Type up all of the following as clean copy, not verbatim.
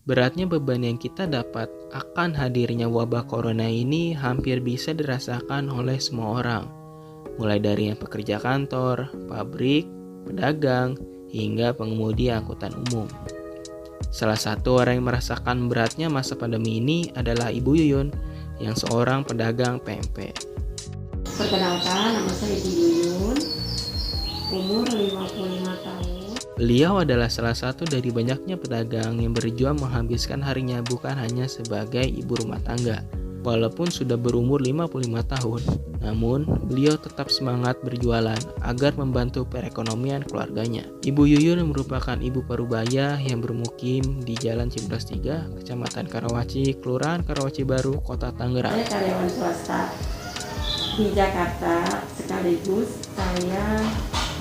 Beratnya beban yang kita dapat akan hadirnya wabah corona ini hampir bisa dirasakan oleh semua orang. Mulai dari yang pekerja kantor, pabrik, pedagang, hingga pengemudi angkutan umum. Salah satu orang yang merasakan beratnya masa pandemi ini adalah Ibu Yuyun, yang seorang pedagang pempek. Perkenalkan, nama saya Ibu Yuyun, umur 55 tahun. Beliau adalah salah satu dari banyaknya pedagang yang berjuang menghabiskan harinya bukan hanya sebagai ibu rumah tangga. Walaupun sudah berumur 55 tahun, namun beliau tetap semangat berjualan agar membantu perekonomian keluarganya. Ibu Yuyun merupakan ibu parubaya yang bermukim di Jalan Cibodas 3, Kecamatan Karawaci, Kelurahan Karawaci Baru, Kota Tangerang. Saya karyawan swasta di Jakarta, sekaligus saya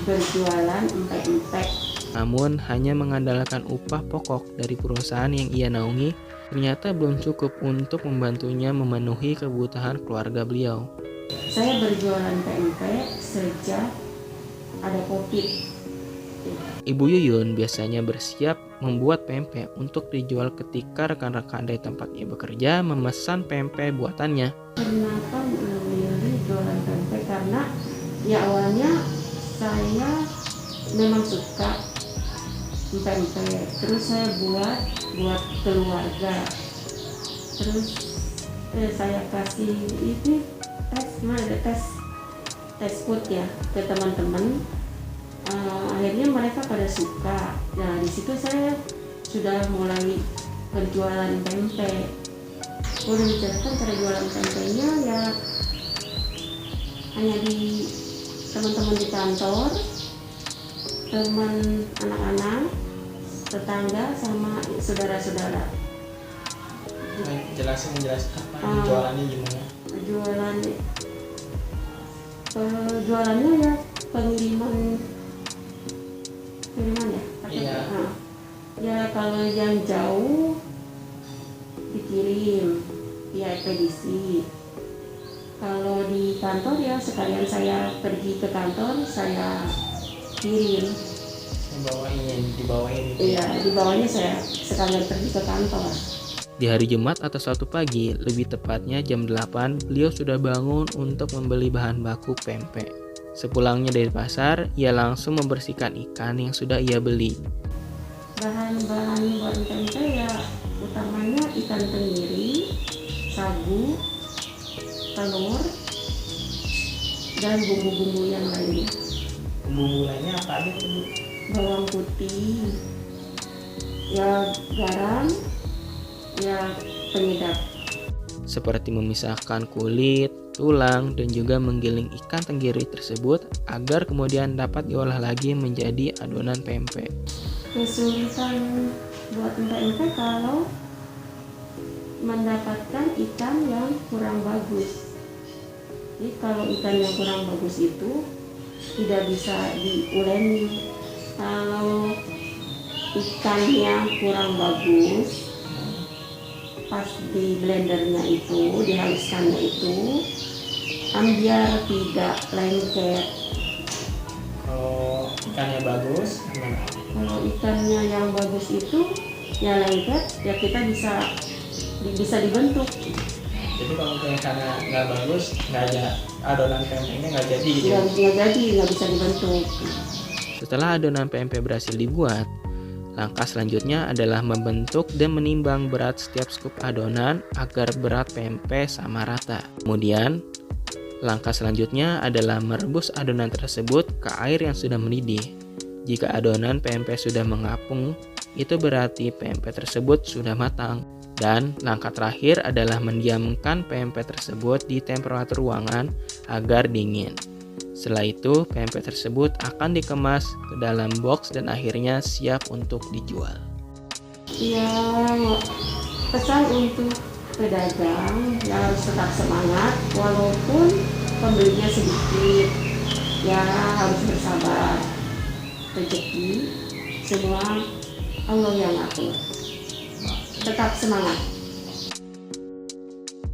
berjualan empek-empek. Namun hanya mengandalkan upah pokok dari perusahaan yang ia naungi ternyata belum cukup untuk membantunya memenuhi kebutuhan keluarga beliau. Saya berjualan pempek sejak ada COVID. Ibu Yuyun biasanya bersiap membuat pempek untuk dijual ketika rekan-rekan dari tempat ia bekerja memesan pempek buatannya. Kenapa memilih jualan pempek? Karena ya awalnya saya memang suka pempek, terus saya buat keluarga, terus saya kasih ini tes food ya ke teman-teman. Akhirnya mereka pada suka. Nah di situ saya sudah mulai berjualan pempek. Boleh dijelaskan cara jualan pempeknya ya hanya di teman-teman di kantor, teman anak-anak, tetangga, sama saudara-saudara. Menjelaskan jualannya gimana? Jualannya ya pengiriman ya. Iya. Ya kalau yang jauh dikirim via ekspedisi. Kalau di kantor ya sekalian saya pergi ke kantor saya kirim. Dibawain. Iya, dibawanya saya sekalian pergi ke kantor. Di hari Jumat atau Sabtu pagi, lebih tepatnya jam 8, beliau sudah bangun untuk membeli bahan baku pempek. Sepulangnya dari pasar, ia langsung membersihkan ikan yang sudah ia beli. Bahan-bahan buat pempek ya utamanya ikan tenggiri, sagu, telur, dan bumbu-bumbu yang lainnya. Bumbu lainnya apa aja Bu? Bawang putih, ya garam, ya penyedap. Seperti memisahkan kulit, tulang, dan juga menggiling ikan tenggiri tersebut agar kemudian dapat diolah lagi menjadi adonan pempek. Kesulitan buat pempek kalau mendapatkan ikan yang kurang bagus. Jadi kalau ikan yang kurang bagus itu tidak bisa diuleni. Kalau ikan yang kurang bagus, pas di blendernya itu, dihaluskannya itu, biar tidak lengket. Kalau ikannya bagus, gimana? Kalau ikannya yang bagus itu, ya lengket, ya kita bisa dibentuk. Jadi kalau ikannya nggak bagus, nggak ada adonan pempeknya nggak jadi. Nggak bisa dibentuk. Setelah adonan pempek berhasil dibuat, langkah selanjutnya adalah membentuk dan menimbang berat setiap scoop adonan agar berat pempek sama rata. Kemudian, langkah selanjutnya adalah merebus adonan tersebut ke air yang sudah mendidih. Jika adonan pempek sudah mengapung, itu berarti pempek tersebut sudah matang. Dan langkah terakhir adalah mendiamkan pempek tersebut di temperatur ruangan agar dingin. Setelah itu, pempek tersebut akan dikemas ke dalam box dan akhirnya siap untuk dijual. Ya, pesan untuk pedagang ya harus tetap semangat walaupun pembelinya sedikit. Ya harus bersabar. Rezeki semua Allah yang atur. Tetap semangat.